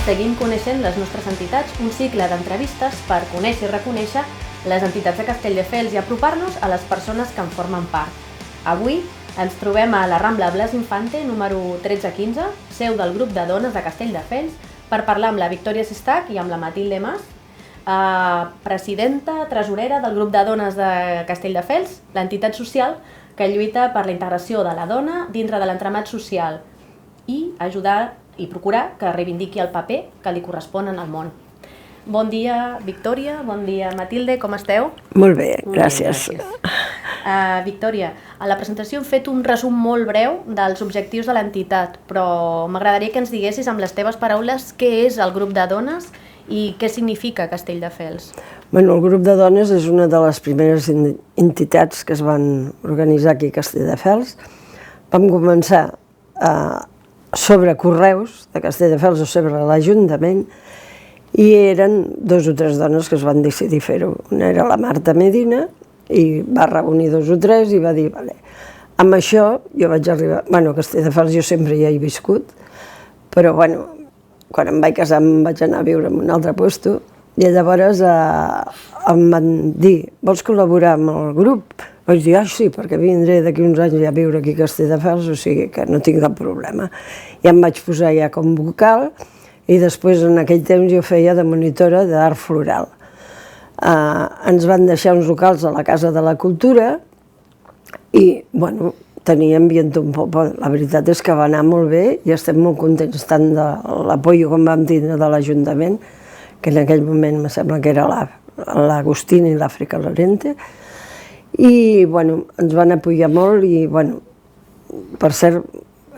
Seguim coneixent les nostres entitats, un cicle d'entrevistes per conèixer i reconèixer les entitats de Castelldefels i apropar-nos a les persones que en formen part. Avui ens trobem a la Rambla Blas Infante, número 1315, seu del grup de dones de Castelldefels, per parlar amb la Victòria Sistac i amb la Matilde Mas, presidenta, tresorera del grup de dones de Castelldefels, l'entitat social que lluita per la integració de la dona dintre de l'entramat social i ajudar i procurar que reivindiqui el paper que li correspon en el món. Bon dia, Victòria, bon dia, Matilde, com esteu? Molt bé, gràcies. Victòria, a la presentació hem fet un resum molt breu dels objectius de l'entitat, però m'agradaria que ens diguessis amb les teves paraules què és el grup de dones i què significa Castelldefels. Bueno, el grup de dones és una de les primeres entitats que es van organitzar aquí a Castelldefels. Vam començar sobre correus de Castelldefels o sobre l'Ajuntament i eren 2 o 3 dones que es van decidir fer-ho. Una era la Marta Medina i va reunir 2 o 3 i va dir, vale, amb això jo vaig arribar, bueno, a Castelldefels jo sempre hi he viscut, però bueno, quan em vaig casar em vaig anar a viure en un altre lloc i llavors em van dir, vols col·laborar amb el grup? Vaig dir, sí, perquè vindré d'aquí uns anys ja a viure aquí a Castelldefels, o sigui que no tinc cap problema. I em vaig posar ja com vocal i després en aquell temps jo feia de monitora d'art floral. Ens van deixar uns locals a la Casa de la Cultura i, bueno, tenia ambient un poble. La veritat és que va anar molt bé i estem molt contents tant de l'apoio que vam tindre de l'Ajuntament, que en aquell moment me sembla que era l'Agustina i l'Àfrica Lorente, i bueno, ens van apoyar molt i bueno, per cert,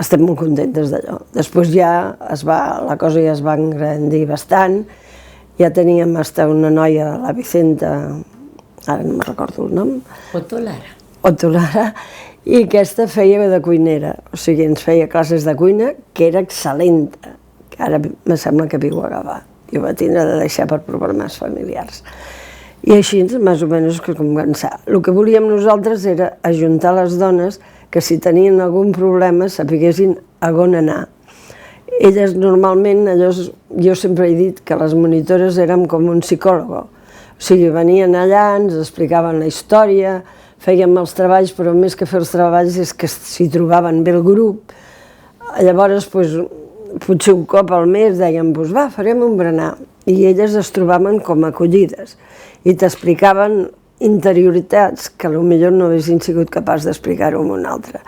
estem molt contentes d'allò. Després ja la cosa ja es va engrandir bastant, ja teníem hasta una noia, la Vicenta, ara no me'n recordo el nom. Otto Lara, i aquesta feia de cuinera, o sigui, ens feia classes de cuina, que era excel·lent, que ara me sembla que viu a Gavà. Jo va tindre de deixar per problemes familiars. I així, més o menys, que començar. El que volíem nosaltres era ajuntar les dones que si tenien algun problema sapiguessin a on anar. Elles normalment, jo sempre he dit que les monitores érem com un psicòleg. O sigui, venien allà, ens explicaven la història, fèiem els treballs, però més que fer els treballs és que s'hi trobaven bé el grup. Llavors, potser un cop al mes dèiem, va, farem un berenar. I elles es trobaven com acollides i t'explicaven interioritats que potser no haguessin sigut capaç d'explicar-ho amb un altre.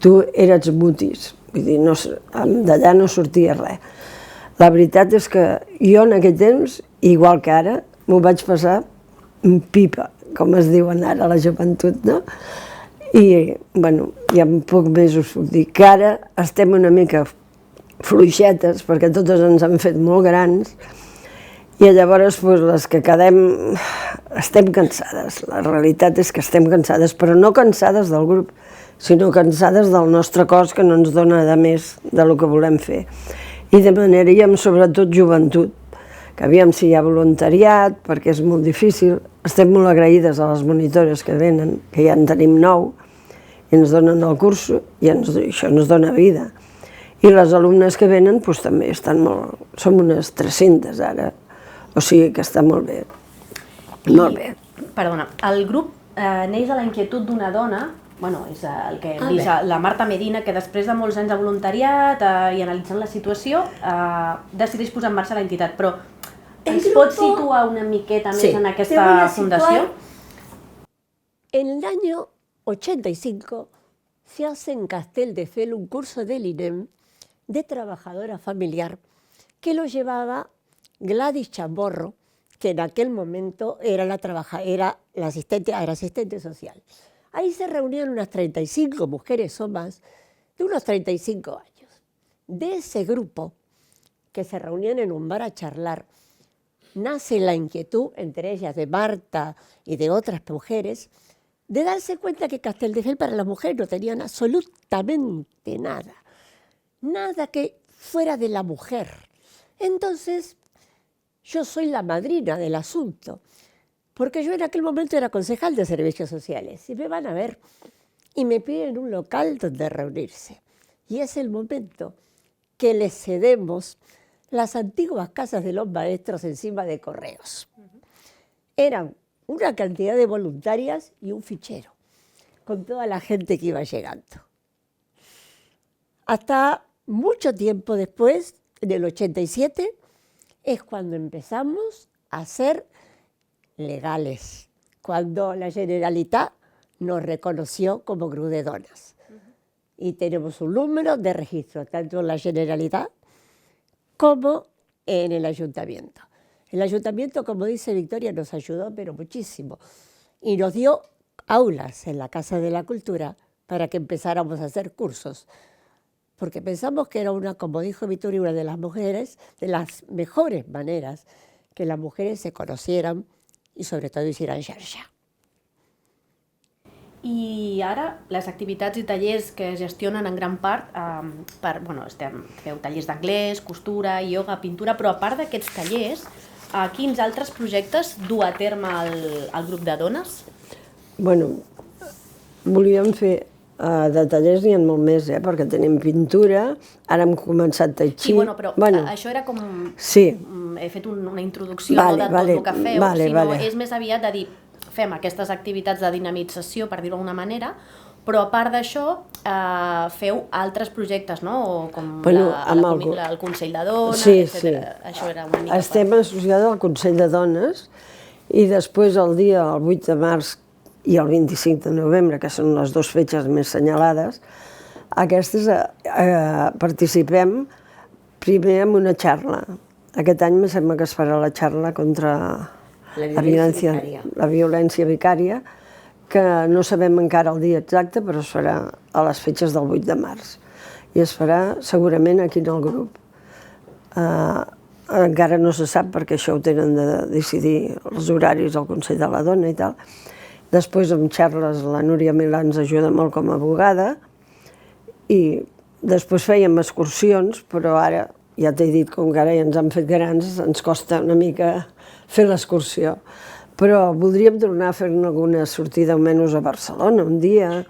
Tu eres mutis, vull dir, d'allà no sortia res. La veritat és que jo en aquell temps, igual que ara, m'ho vaig passar pipa, com es diuen ara a la joventut, no? I, bueno, ja en poc més us puc dir que ara estem una mica fluixetes, perquè totes ens han fet molt grans, i llavors les que quedem estem cansades. La realitat és que estem cansades, però no cansades del grup, sinó cansades del nostre cos que no ens dona de més del que volem fer. I demanaríem sobretot joventut, que aviam si hi ha voluntariat, perquè és molt difícil. Estem molt agraïdes a les monitores que venen, que ja en tenim 9, i ens donen el curs i això ens dona vida. I les alumnes que venen també estan molt... Som unes 300 ara, o sigui que està molt bé. Molt bé. Perdona, el grup neix de la inquietud d'una dona, bueno, és el que hem vist, la Marta Medina, que després de molts anys de voluntariat i analitzant la situació, decideix posar en marxa l'entitat. Però ens pots situar una miqueta més en aquesta fundació? En el año 85 se hace en Castelldefels un curso del INEM de trabajadora familiar que lo llevaba Gladys Chamorro, que en aquel momento era la asistente social. Ahí se reunían unas 35 mujeres o más de unos 35 años. De ese grupo, que se reunían en un bar a charlar, nace la inquietud, entre ellas de Marta y de otras mujeres, de darse cuenta que Castelldefels para las mujeres no tenían absolutamente nada. Nada que fuera de la mujer. Entonces, yo soy la madrina del asunto, porque yo en aquel momento era concejal de servicios sociales y me van a ver y me piden un local donde reunirse. Y es el momento que les cedemos las antiguas casas de los maestros encima de correos. Eran una cantidad de voluntarias y un fichero, con toda la gente que iba llegando. Hasta mucho tiempo después, en el 87, es cuando empezamos a ser legales, cuando la Generalitat nos reconoció como Cruz de Dones. Y tenemos un número de registro, tanto en la Generalitat como en el ayuntamiento. El ayuntamiento, como dice Victoria, nos ayudó, pero muchísimo. Y nos dio aulas en la Casa de la Cultura para que empezáramos a hacer cursos. Porque pensamos que era una, como dijo Victoria, una de las mujeres, de las mejores maneras que las mujeres se conocieran i sobretot hicieran xarxa. I ara, les activitats i tallers que es gestionen en gran part feu tallers d'anglès, costura, ioga, pintura, però a part d'aquests tallers, quins altres projectes du a terme el grup de dones? Bueno, volíem fer de tallers n'hi ha molt més, perquè tenim pintura, ara hem començat tai chi. Sí, però això era com... Sí. He fet una introducció no de tot el que feu, sinó és més aviat de dir fem aquestes activitats de dinamització, per dir-ho d'alguna manera, però a part d'això feu altres projectes, no? Com el Consell de Dones, etc. Això era una mica... Estem associats al Consell de Dones i després el 8 de març i el 25 de novembre, que són les dues fetges més senyalades, aquestes participem primer en una xarra. Aquest any me sembla que es farà la xarra contra la violència vicària, que no sabem encara el dia exacte, però es farà a les fetges del 8 de març. I es farà segurament aquí en el grup. Encara no se sap perquè això ho tenen de decidir els horaris al Consell de la Dona i tal. Després amb xarles la Núria Milà ens ajuda molt com a abogada i després fèiem excursions, però ara ja t'he dit, com que ara ja ens han fet grans, ens costa una mica fer l'excursió. Però voldríem tornar a fer-ne alguna sortida almenys a Barcelona un dia,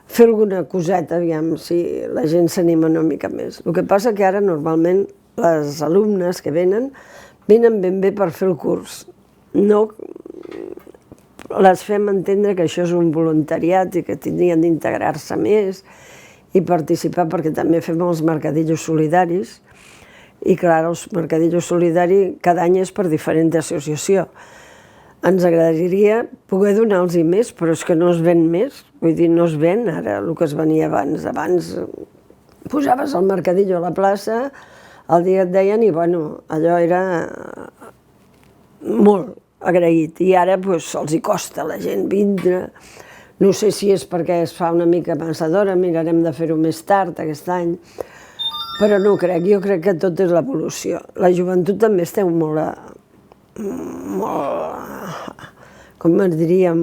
fer alguna coseta, aviam si la gent s'anima una mica més. El que passa que ara normalment les alumnes que venen ben bé per fer el curs. No les fem entendre que això és un voluntariat i que tindrien d'integrar-se més i participar, perquè també fem els mercadillos solidaris. I clar, els mercadillos solidaris cada any és per diferent associació. Ens agradaria poder donar-los més, però és que no es ven més. Vull dir, no es ven ara el que es venia abans. Abans posaves el mercadillo a la plaça, el dia et deien i bueno, allò era molt agraït. I ara els hi costa a la gent vindre. No sé si és perquè es fa una mica massa d'hora, mirarem de fer-ho més tard aquest any. Però no crec, jo crec que tot és l'evolució. La joventut també esteu molt, com es diríem,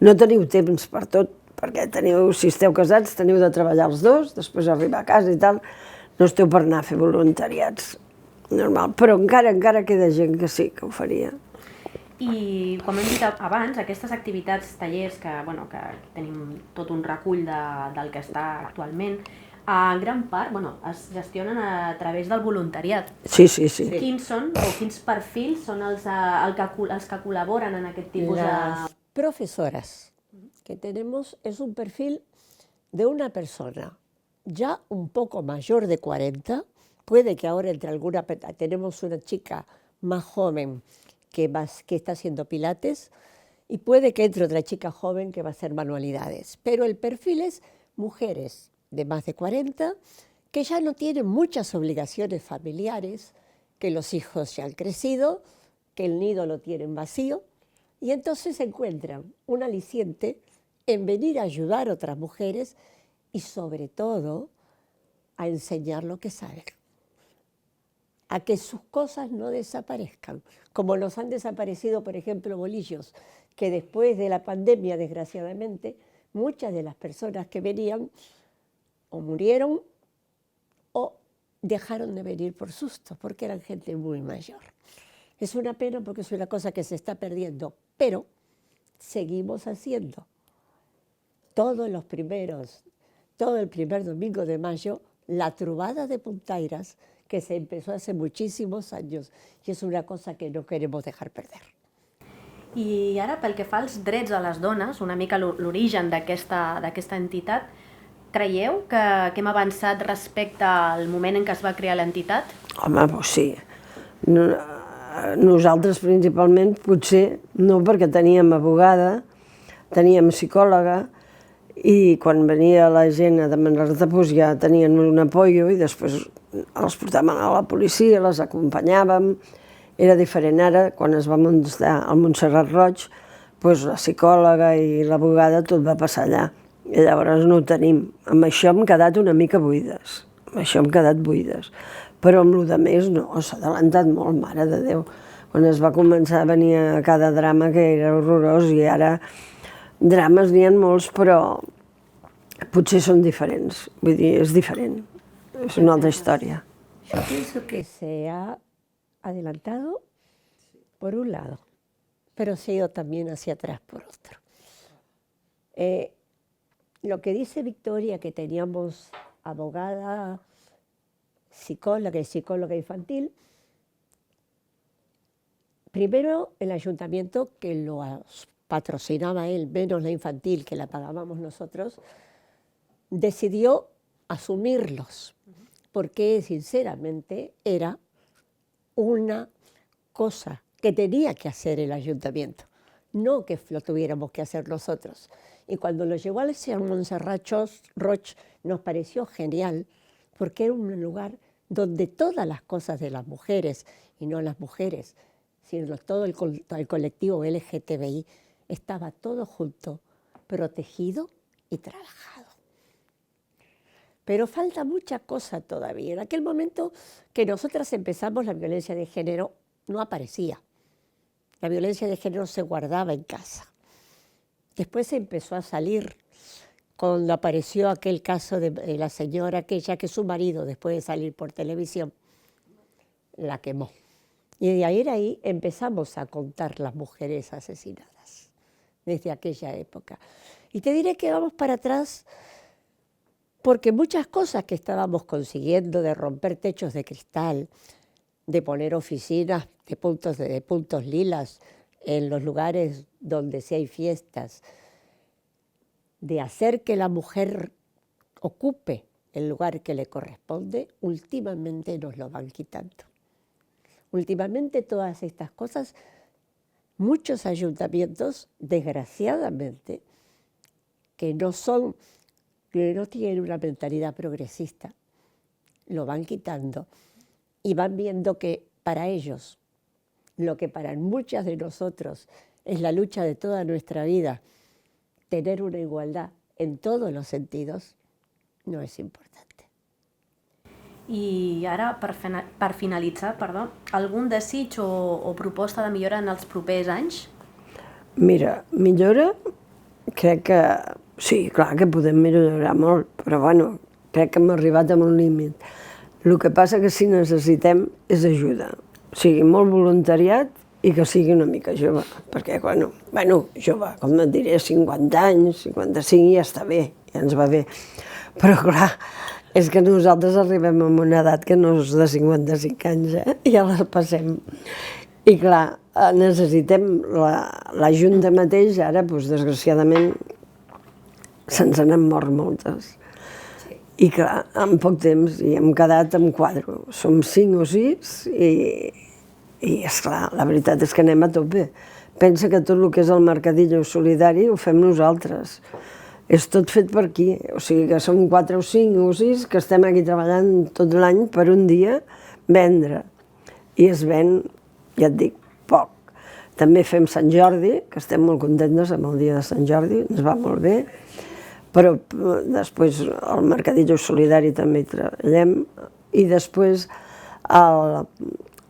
no teniu temps per tot, perquè si esteu casats teniu de treballar els dos, després arribar a casa i tal, no esteu per anar a fer voluntariats, normal, però encara queda gent que sí, que ho faria. I com hem dit abans, aquestes activitats, tallers, que tenim tot un recull del que està actualment, en gran part es gestionen a través del voluntariat. Sí. Quins són o quins perfils són els que col·laboren en aquest tipus de... Las profesoras que tenemos es un perfil de una persona ya un poco mayor de 40, puede que ahora entre alguna... Tenemos una chica más joven que está haciendo pilates y puede que entre otra chica joven que va a hacer manualidades, pero el perfil es mujeres de más de 40, que ya no tienen muchas obligaciones familiares, que los hijos ya han crecido, que el nido lo tienen vacío, y entonces encuentran un aliciente en venir a ayudar a otras mujeres y sobre todo a enseñar lo que saben, a que sus cosas no desaparezcan, como nos han desaparecido, por ejemplo, bolillos, que después de la pandemia, desgraciadamente, muchas de las personas que venían o murieron o dejaron de venir por susto, porque eran gente muy mayor. Es una pena porque es una cosa que se está perdiendo, pero seguimos haciendo. Todo el primer domingo de mayo, la trobada de puntairas, que se empezó hace muchísimos años y es una cosa que no queremos dejar perder. I ara, pel que fa als drets de les dones, una mica l'origen d'aquesta entitat, creieu que hem avançat respecte al moment en què es va crear l'entitat? Home, doncs sí. Nosaltres principalment potser no, perquè teníem abogada, teníem psicòloga, i quan venia la gent a demanar-te doncs ja tenien un apoyo i després els portàvem a la policia, les acompanyàvem. Era diferent ara, quan es va muntar al Montserrat Roig, doncs la psicòloga i l'abogada tot va passar allà. I llavors no ho tenim. Amb això hem quedat una mica buides. Amb això hem quedat buides. Però amb el més no, s'ha adelantat molt, mare de Déu. Quan es va començar a venir a cada drama, que era horrorós, i ara drames n'hi ha molts, però potser són diferents. Vull dir, és diferent. És una altra història. Yo pienso que se ha adelantado por un lado, pero se ha ido también hacia atrás por otro. Lo que dice Victoria, que teníamos abogada, psicóloga y psicóloga infantil, primero el ayuntamiento, que lo patrocinaba él, menos la infantil, que la pagábamos nosotros, decidió asumirlos, porque sinceramente era una cosa que tenía que hacer el ayuntamiento, no que lo tuviéramos que hacer nosotros. Y cuando lo llevó al Montserrat Roig nos pareció genial, porque era un lugar donde todas las cosas de las mujeres, y no las mujeres, sino todo el colectivo LGTBI, estaba todo junto, protegido y trabajado. Pero falta mucha cosa todavía. En aquel momento que nosotras empezamos, la violencia de género no aparecía. La violencia de género se guardaba en casa. Después se empezó a salir cuando apareció aquel caso de la señora aquella que su marido, después de salir por televisión, la quemó. Y de ahí empezamos a contar las mujeres asesinadas, desde aquella época. Y te diré que vamos para atrás porque muchas cosas que estábamos consiguiendo, de romper techos de cristal, de poner oficinas de puntos lilas en los lugares donde sí hay fiestas, de hacer que la mujer ocupe el lugar que le corresponde, últimamente nos lo van quitando. Últimamente todas estas cosas, muchos ayuntamientos, desgraciadamente, que no tienen una mentalidad progresista, lo van quitando y van viendo que para ellos, lo que para muchas de nosotros es la lucha de toda nuestra vida, tener una igualdad en todos los sentidos, no es importante. I ara, per finalitzar, algun desig o proposta de millora en els propers anys? Mira, millora, crec que sí, clar que podem millorar molt, però bueno, crec que hem arribat a un límit. El que passa que si necessitem és ajuda, o sigui, molt voluntariat i que sigui una mica jove, perquè, bueno, jove, com et diré, 50 anys, 55 ja està bé, ja ens va bé, però clar, és que nosaltres arribem a una edat que no és de 55 anys, ja la passem. I clar, necessitem la Junta mateix, ara, doncs, desgraciadament, se'ns n'han mort moltes. I clar, en poc temps hi hem quedat en 4. Som 5 o 6 i esclar, la veritat és que anem a tope. Pensa que tot el que és el mercadillo solidari ho fem nosaltres. És tot fet per aquí, o sigui que som 4 o 5 o 6 que estem aquí treballant tot l'any per un dia vendre. I es ven, ja et dic, poc. També fem Sant Jordi, que estem molt contentes amb el dia de Sant Jordi, ens va molt bé, però després el mercadillo solidari també hi treballem, i després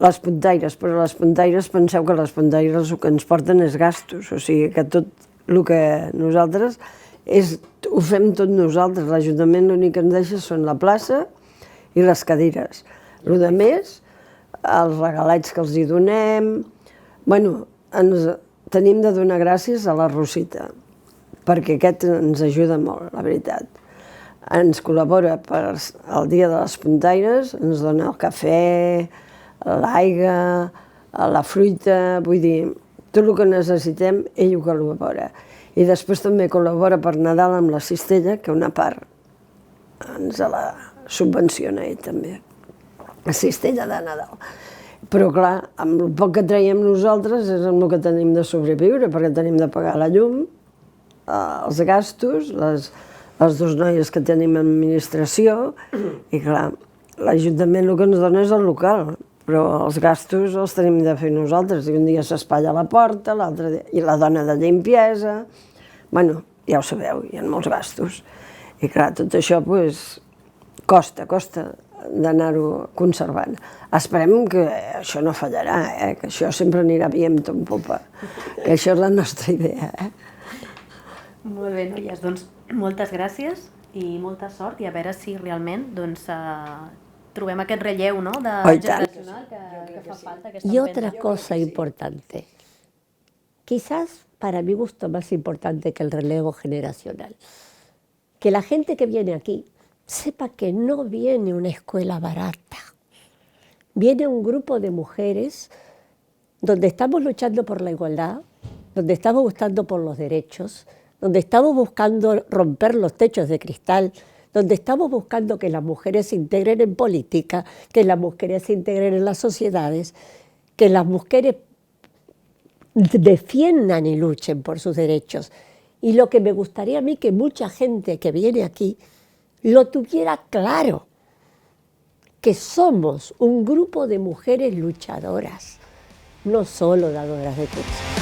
les puntaires, però les puntaires, penseu que les puntaires el que ens porten és gastos, o sigui que tot el que nosaltres ho fem tot nosaltres, l'Ajuntament l'únic que ens deixa són la plaça i les cadires. El de més, els regalets que els hi donem, bueno, tenim de donar gràcies a la Rosita, perquè aquest ens ajuda molt, la veritat. ens col·labora per el Dia de les Puntaires, ens dona el cafè, l'aigua, la fruita, vull dir, tot el que necessitem, ell ho col·labora. I després també col·labora per Nadal amb la cistella, que una part ens la subvenciona ell també, la cistella de Nadal. Però clar, amb el poc que traiem nosaltres és amb el que tenim de sobreviure, perquè tenim de pagar la llum, els gastos, les 2 noies que tenim en administració, i clar, l'Ajuntament el que ens dona és el local, però els gastos els tenim de fer nosaltres, i un dia s'espatlla la porta, l'altre dia, i la dona de limpiesa, bueno, ja ho sabeu, hi ha molts gastos. I clar, tot això costa d'anar-ho conservant. Esperem que això no fallarà, que això sempre anirà viento en popa, que això és la nostra idea. Molt bé, noies, doncs moltes gràcies i molta sort, i a veure si realment trobem aquest relleu generacional que fa falta. Y otra cosa importante, quizás para mi gusto más importante que el relevo generacional, que la gente que viene aquí sepa que no viene una escuela barata, viene un grupo de mujeres donde estamos luchando por la igualdad, donde estamos buscando por los derechos, donde estamos buscando romper los techos de cristal, donde estamos buscando que las mujeres se integren en política, que las mujeres se integren en las sociedades, que las mujeres defiendan y luchen por sus derechos. Y lo que me gustaría a mí que mucha gente que viene aquí lo tuviera claro, que somos un grupo de mujeres luchadoras, no solo dadoras de cursos.